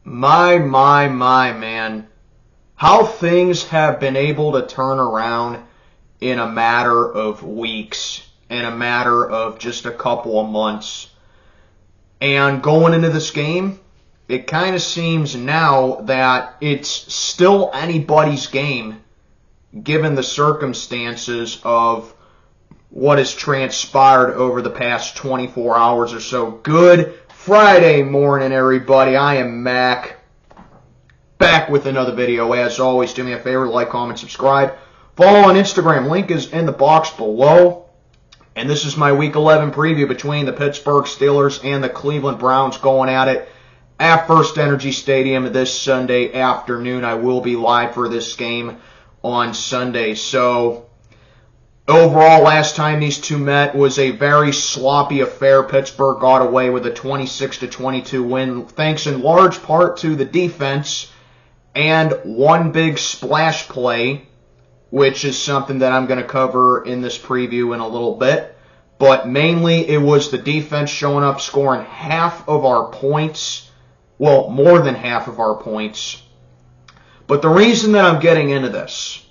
Man. How things have been able to turn around in a matter of weeks, in a matter of just a couple of months. And going into this game, it kind of seems now that it's still anybody's game, given the circumstances of what has transpired over the past 24 hours or so. Good Friday morning, everybody. I am Mac, back with another video. As always, do me a favor, like, comment, subscribe. Follow on Instagram. Link is in the box below. And this is my Week 11 preview between the Pittsburgh Steelers and the Cleveland Browns going at it at First Energy Stadium this Sunday afternoon. I will be live for this game on Sunday. So, overall, last time these two met was a very sloppy affair. Pittsburgh got away with a 26-22 win, thanks in large part to the defense and one big splash play, which is something that I'm going to cover in this preview in a little bit. But mainly it was the defense showing up, scoring half of our points. Well, more than half of our points. But the reason that I'm getting into this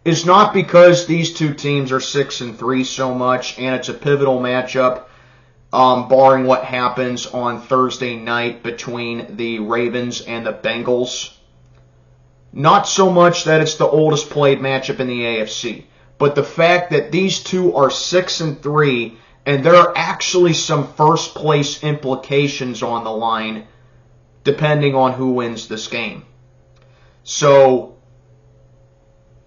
is not because these two teams are 6-3 so much, and it's a pivotal matchup, barring what happens on Thursday night between the Ravens and the Bengals. Not so much that it's the oldest played matchup in the AFC, but the fact that these two are 6-3, and there are actually some first place implications on the line, depending on who wins this game. So,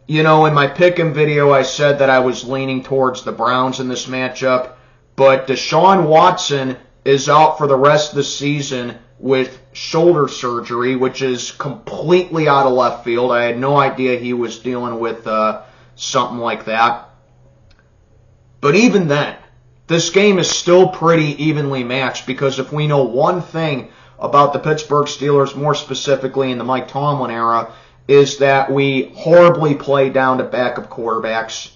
you know, in my pick'em video, I said that I was leaning towards the Browns in this matchup, but Deshaun Watson is out for the rest of the season with shoulder surgery, which is completely out of left field. I had no idea he was dealing with something like that. But even then, this game is still pretty evenly matched, because if we know one thing about the Pittsburgh Steelers, more specifically in the Mike Tomlin era, is that we horribly play down to backup quarterbacks.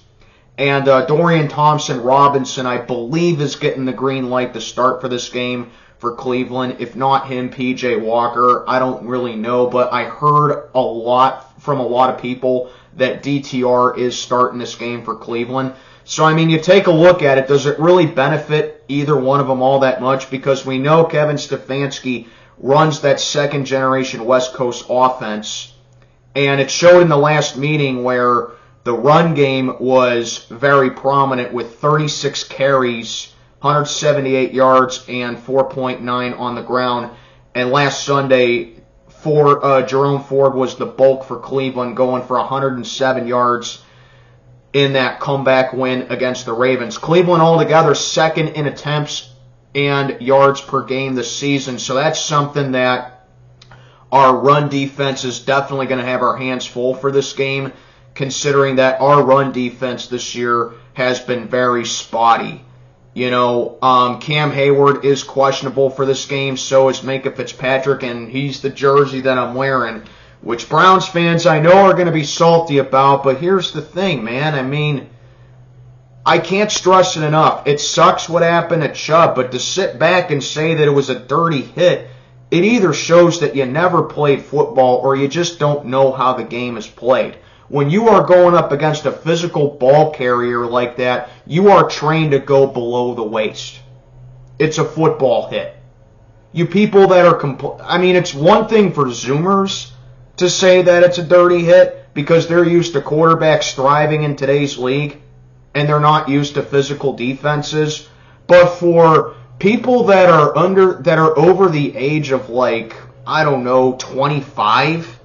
And Dorian Thompson-Robinson, I believe, is getting the green light to start for this game for Cleveland. If not him, P.J. Walker. I don't really know, but I heard a lot from a lot of people that DTR is starting this game for Cleveland. So, I mean, you take a look at it, does it really benefit either one of them all that much? Because we know Kevin Stefanski runs that second-generation West Coast offense, and it showed in the last meeting where the run game was very prominent with 36 carries, 178 yards, and 4.9 on the ground. And last Sunday, Jerome Ford was the bulk for Cleveland, going for 107 yards in that comeback win against the Ravens. Cleveland altogether second in attempts and yards per game this season. So that's something that our run defense is definitely going to have our hands full for this game, considering that our run defense this year has been very spotty. You know, Cam Hayward is questionable for this game, so is Minkah Fitzpatrick, and he's the jersey that I'm wearing, which Browns fans I know are going to be salty about. But here's the thing, man. I mean, I can't stress it enough. It sucks what happened at Chubb, but to sit back and say that it was a dirty hit, it either shows that you never played football or you just don't know how the game is played. When you are going up against a physical ball carrier like that, you are trained to go below the waist. It's a football hit. You people that are I mean, it's one thing for Zoomers to say that it's a dirty hit because they're used to quarterbacks thriving in today's league and they're not used to physical defenses. But for people that are over the age of, like, I don't know, 25,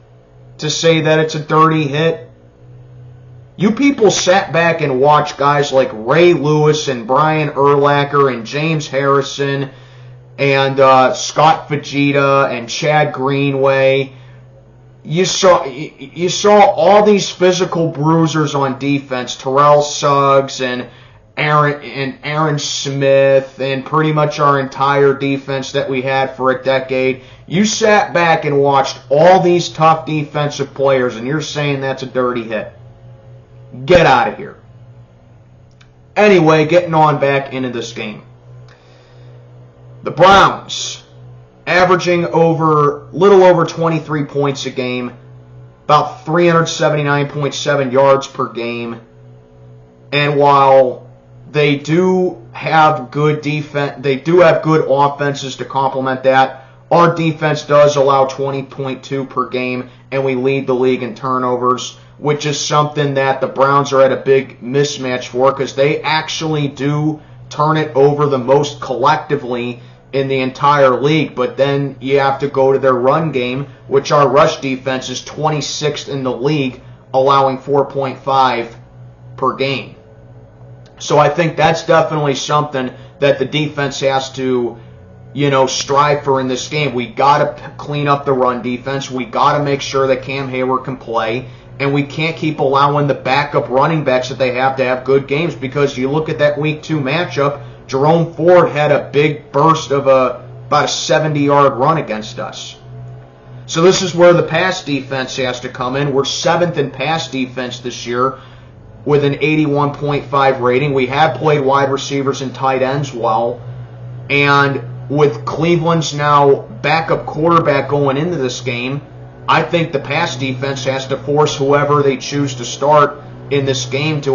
to say that it's a dirty hit, you people sat back and watched guys like Ray Lewis and Brian Urlacher and James Harrison and Scott Fajita and Chad Greenway. You saw all these physical bruisers on defense, Terrell Suggs and Aaron Smith, and pretty much our entire defense that we had for a decade. You sat back and watched all these tough defensive players, and you're saying that's a dirty hit. Get out of here. Anyway, getting on back into this game. The Browns averaging little over 23 points a game, about 379.7 yards per game. And while they do have good defense, they do have good offenses to complement that. Our defense does allow 20.2 per game, and we lead the league in turnovers, which is something that the Browns are at a big mismatch for, because they actually do turn it over the most collectively in the entire league. But then you have to go to their run game, which our rush defense is 26th in the league, allowing 4.5 per game. So I think that's definitely something that the defense has to, strive for in this game. We got to clean up the run defense. We got to make sure that Cam Hayward can play. And we can't keep allowing the backup running backs that they have to have good games, because you look at that Week 2 matchup, Jerome Ford had a big burst of about a 70-yard run against us. So this is where the pass defense has to come in. We're 7th in pass defense this year with an 81.5 rating. We have played wide receivers and tight ends well. And with Cleveland's now backup quarterback going into this game, I think the pass defense has to force whoever they choose to start in this game to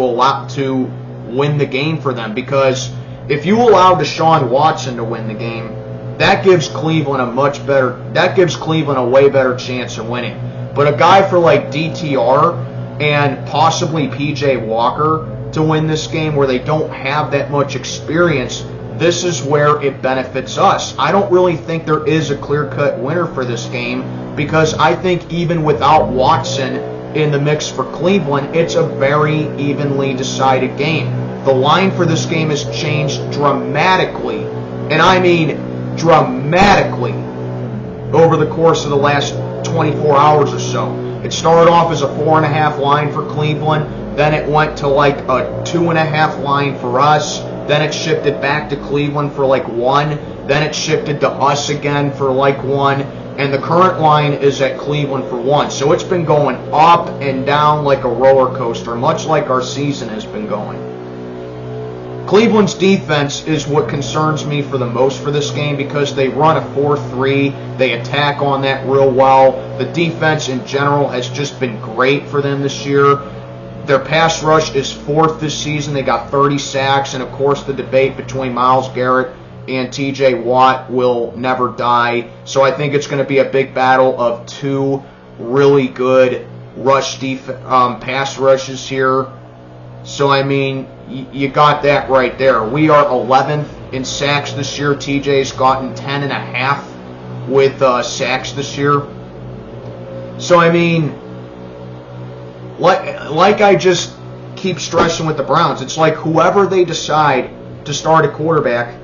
win the game for them. Because if you allow Deshaun Watson to win the game, that gives Cleveland a way better chance of winning. But a guy for like DTR and possibly PJ Walker to win this game, where they don't have that much experience, this is where it benefits us. I don't really think there is a clear-cut winner for this game, because I think even without Watson in the mix for Cleveland, it's a very evenly decided game. The line for this game has changed dramatically, and I mean dramatically, over the course of the last 24 hours or so. It started off as a 4.5 line for Cleveland, then it went to like a 2.5 line for us, then it shifted back to Cleveland for like 1, then it shifted to us again for like 1, and the current line is at Cleveland for 1. So it's been going up and down like a roller coaster, much like our season has been going. Cleveland's defense is what concerns me for the most for this game, because they run a 4-3. They attack on that real well. The defense in general has just been great for them this year. Their pass rush is 4th this season. They got 30 sacks, and of course the debate between Myles Garrett and TJ Watt will never die. So I think it's going to be a big battle of two really good pass rushes here. So I mean, you got that right there. We are 11th in sacks this year. TJ's gotten 10.5 with sacks this year. So I mean, like I just keep stressing with the Browns, it's like whoever they decide to start a quarterback,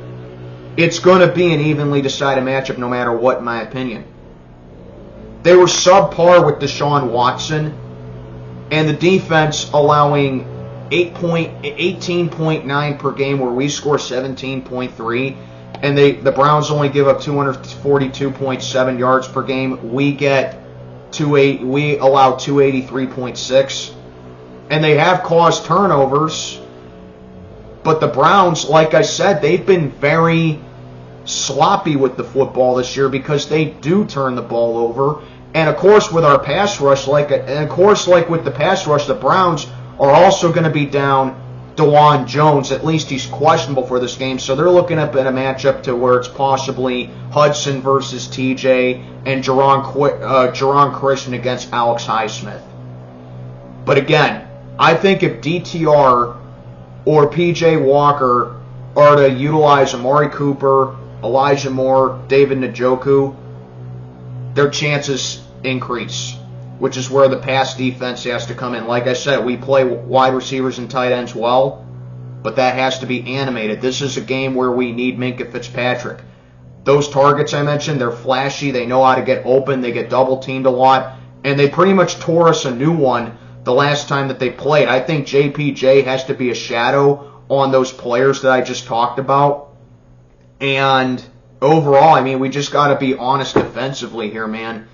it's going to be an evenly decided matchup no matter what, in my opinion. They were subpar with Deshaun Watson, and the defense allowing 18.9 per game, where we score 17.3, and the Browns only give up 242.7 yards per game. We allow 283.6, and they have caused turnovers. But the Browns, like I said, they've been very sloppy with the football this year, because they do turn the ball over. And of course, with our pass rush, like with the pass rush, the Browns are also going to be down DeJuan Jones. At least he's questionable for this game, so they're looking up at a matchup to where it's possibly Hudson versus TJ and Jerron Christian against Alex Highsmith. But again, I think if DTR or PJ Walker are to utilize Amari Cooper, Elijah Moore, David Njoku, their chances increase, which is where the pass defense has to come in. Like I said, we play wide receivers and tight ends well, but that has to be animated. This is a game where we need Minkah Fitzpatrick. Those targets I mentioned, they're flashy. They know how to get open. They get double-teamed a lot, and they pretty much tore us a new one the last time that they played. I think JPJ has to be a shadow on those players that I just talked about. And overall, I mean, we just got to be honest defensively here, man.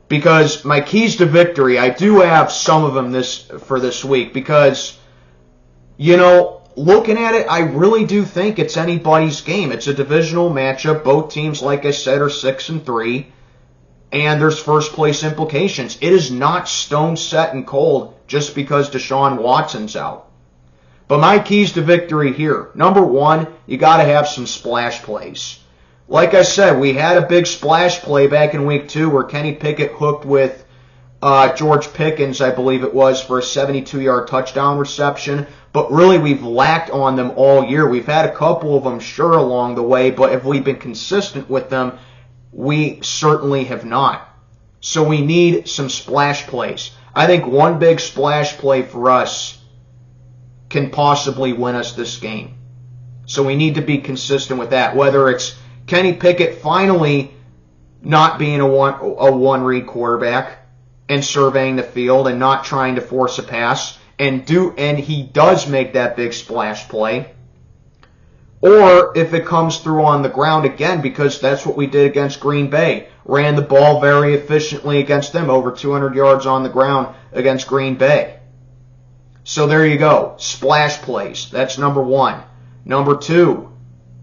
Because my keys to victory, I do have some of them for this week. Because, looking at it, I really do think it's anybody's game. It's a divisional matchup. Both teams, like I said, are 6-3, and there's first place implications. It is not stone set and cold just because Deshaun Watson's out. But my keys to victory here. Number one, you got to have some splash plays. Like I said, we had a big splash play back in week 2 where Kenny Pickett hooked with George Pickens, I believe it was, for a 72-yard touchdown reception. But really, we've lacked on them all year. We've had a couple of them, sure, along the way, but if we've been consistent with them, we certainly have not. So we need some splash plays. I think one big splash play for us can possibly win us this game. So we need to be consistent with that, whether it's Kenny Pickett finally not being a one-read quarterback and surveying the field and not trying to force a pass, and he does make that big splash play, or if it comes through on the ground again, because that's what we did against Green Bay. Ran the ball very efficiently against them, over 200 yards on the ground against Green Bay. So there you go, splash plays. That's number one. Number two,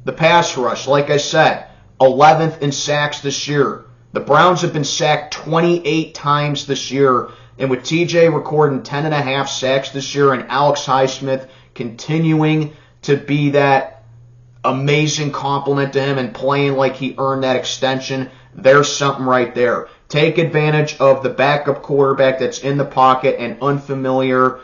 the pass rush. Like I said, 11th in sacks this year. The Browns have been sacked 28 times this year, and with TJ recording 10.5 sacks this year and Alex Highsmith continuing to be that amazing compliment to him and playing like he earned that extension, there's something right there. Take advantage of the backup quarterback that's in the pocket and unfamiliar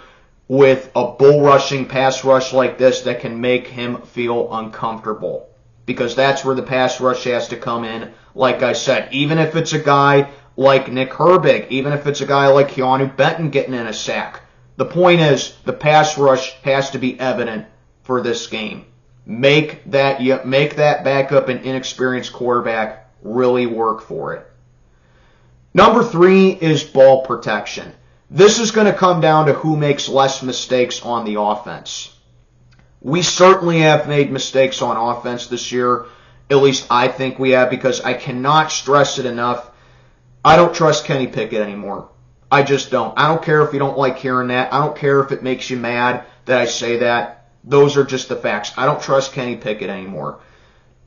with a bull rushing pass rush like this that can make him feel uncomfortable. Because that's where the pass rush has to come in, like I said. Even if it's a guy like Nick Herbig, even if it's a guy like Keanu Benton getting in a sack. The point is, the pass rush has to be evident for this game. Make that backup and inexperienced quarterback really work for it. Number 3 is ball protection. This is going to come down to who makes less mistakes on the offense. We certainly have made mistakes on offense this year. At least I think we have, because I cannot stress it enough. I don't trust Kenny Pickett anymore. I just don't. I don't care if you don't like hearing that. I don't care if it makes you mad that I say that. Those are just the facts. I don't trust Kenny Pickett anymore.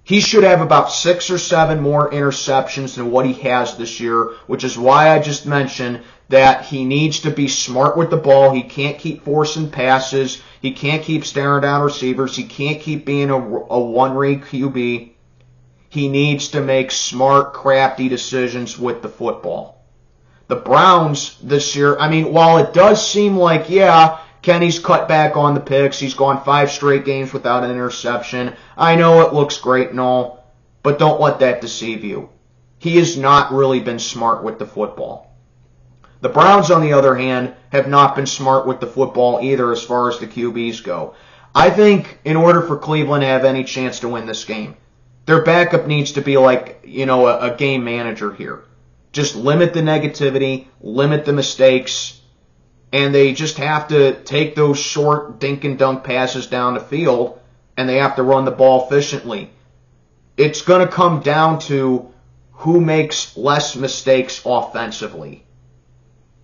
He should have about 6 or 7 more interceptions than what he has this year, which is why I just mentioned that he needs to be smart with the ball. He can't keep forcing passes. He can't keep staring down receivers. He can't keep being a one-read QB. He needs to make smart, crafty decisions with the football. The Browns this year, I mean, while it does seem like, yeah, Kenny's cut back on the picks. He's gone 5 straight games without an interception. I know it looks great and all, but don't let that deceive you. He has not really been smart with the football. The Browns, on the other hand, have not been smart with the football either as far as the QBs go. I think in order for Cleveland to have any chance to win this game, their backup needs to be like, a game manager here. Just limit the negativity, limit the mistakes, and they just have to take those short dink and dunk passes down the field, and they have to run the ball efficiently. It's going to come down to who makes less mistakes offensively.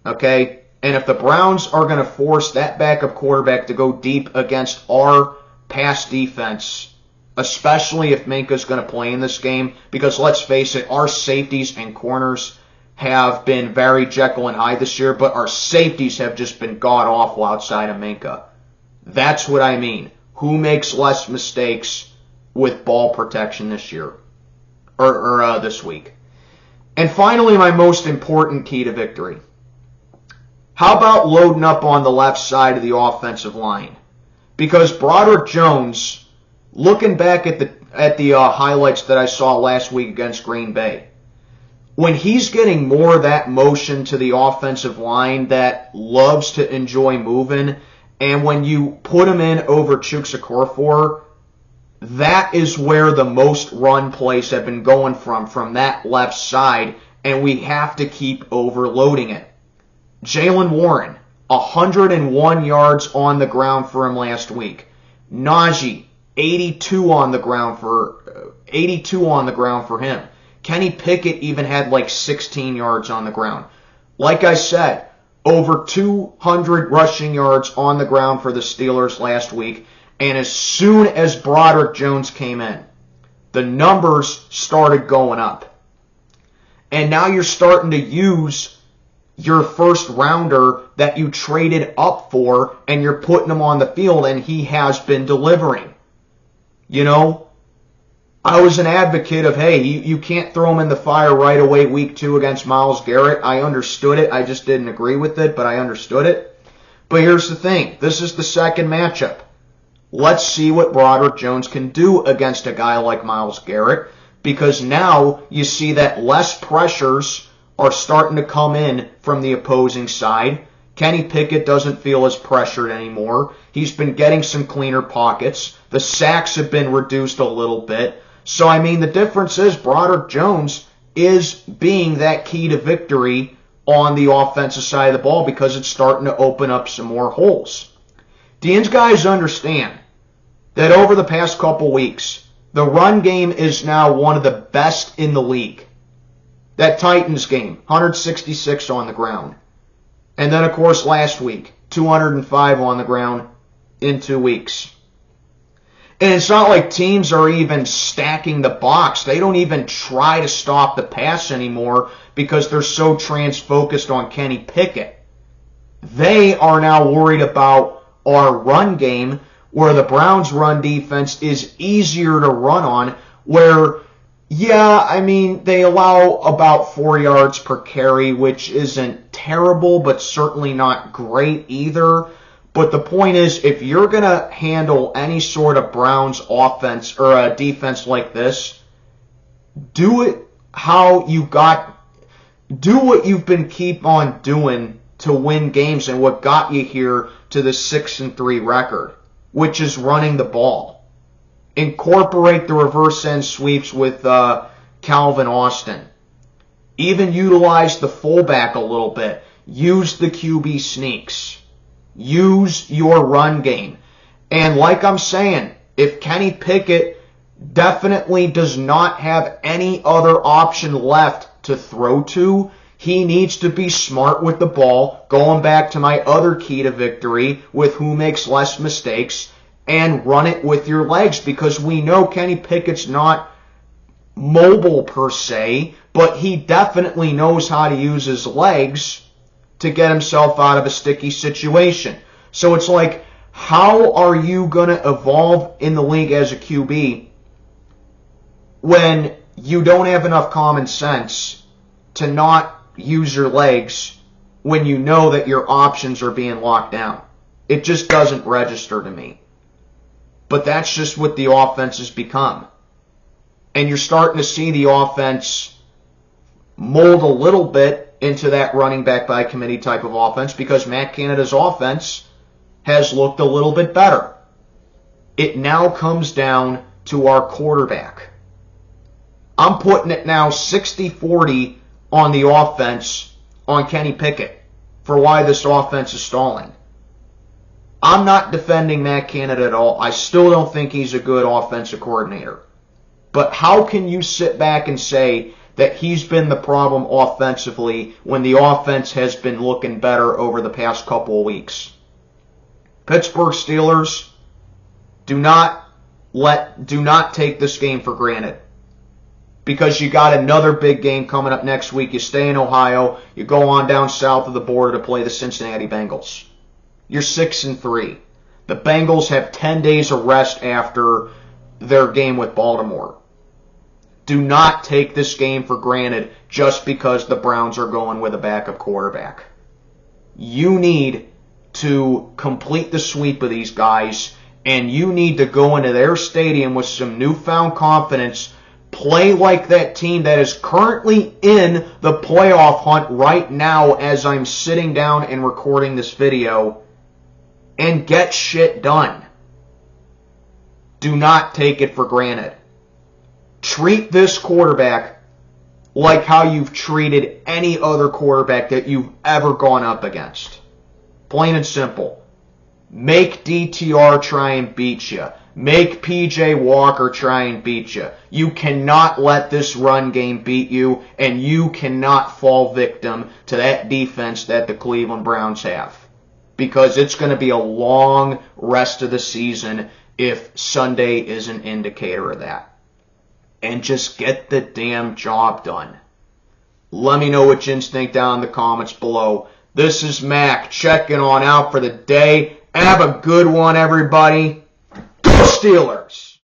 Okay? And if the Browns are going to force that backup quarterback to go deep against our pass defense, especially if Minka's going to play in this game, because let's face it, our safeties and corners have been very Jekyll and Hyde this year, but our safeties have just been god-awful outside of Minka. That's what I mean. Who makes less mistakes with ball protection this year? Or this week. And finally, my most important key to victory. How about loading up on the left side of the offensive line? Because Broderick Jones, looking back at the highlights that I saw last week against Green Bay, when he's getting more of that motion to the offensive line that loves to enjoy moving, and when you put him in over Chukwuekorfor, that is where the most run plays have been going from that left side, and we have to keep overloading it. Jaylen Warren, 101 yards on the ground for him last week. Najee, 82 on the ground for him. Kenny Pickett even had like 16 yards on the ground. Like I said, over 200 rushing yards on the ground for the Steelers last week. And as soon as Broderick Jones came in, the numbers started going up. And now you're starting to use your first rounder that you traded up for, and you're putting him on the field, and he has been delivering. You know, I was an advocate of, hey, you can't throw him in the fire right away week 2 against Myles Garrett. I understood it. I just didn't agree with it, but I understood it. But here's the thing. This is the second matchup. Let's see what Broderick Jones can do against a guy like Myles Garrett, because now you see that less pressures are starting to come in from the opposing side. Kenny Pickett doesn't feel as pressured anymore. He's been getting some cleaner pockets. The sacks have been reduced a little bit. So, I mean, the difference is Broderick Jones is being that key to victory on the offensive side of the ball because it's starting to open up some more holes. Dean's guys understand that over the past couple weeks, the run game is now one of the best in the league. That Titans game, 166 on the ground. And then, of course, last week, 205 on the ground in 2 weeks. And it's not like teams are even stacking the box. They don't even try to stop the pass anymore because they're so trans-focused on Kenny Pickett. They are now worried about our run game, where the Browns' run defense is easier to run on, where, yeah, I mean, they allow about 4 yards per carry, which isn't terrible, but certainly not great either. But the point is, if you're going to handle any sort of Browns offense or a defense like this, do it how do what you've been keep on doing to win games and what got you here to the 6-3 record, which is running the ball. Incorporate the reverse end sweeps with Calvin Austin. Even utilize the fullback a little bit. Use the QB sneaks. Use your run game. And like I'm saying, if Kenny Pickett definitely does not have any other option left to throw to, he needs to be smart with the ball, going back to my other key to victory with who makes less mistakes, and run it with your legs, because we know Kenny Pickett's not mobile per se, but he definitely knows how to use his legs to get himself out of a sticky situation. So it's like, how are you going to evolve in the league as a QB when you don't have enough common sense to not use your legs when you know that your options are being locked down? It just doesn't register to me. But that's just what the offense has become. And you're starting to see the offense mold a little bit into that running back by committee type of offense because Matt Canada's offense has looked a little bit better. It now comes down to our quarterback. I'm putting it now 60-40 on the offense on Kenny Pickett for why this offense is stalling. I'm not defending Matt Canada at all. I still don't think he's a good offensive coordinator. But how can you sit back and say that he's been the problem offensively when the offense has been looking better over the past couple of weeks? Pittsburgh Steelers, do not take this game for granted. Because you got another big game coming up next week. You stay in Ohio. You go on down south of the border to play the Cincinnati Bengals. You're 6-3. The Bengals have 10 days of rest after their game with Baltimore. Do not take this game for granted just because the Browns are going with a backup quarterback. You need to complete the sweep of these guys, and you need to go into their stadium with some newfound confidence, play like that team that is currently in the playoff hunt right now as I'm sitting down and recording this video, and get shit done. Do not take it for granted. Treat this quarterback like how you've treated any other quarterback that you've ever gone up against. Plain and simple. Make DTR try and beat you. Make PJ Walker try and beat you. You cannot let this run game beat you, and you cannot fall victim to that defense that the Cleveland Browns have. Because it's going to be a long rest of the season if Sunday is an indicator of that. And just get the damn job done. Let me know what you think down in the comments below. This is Mac checking on out for the day. Have a good one, everybody. Go Steelers!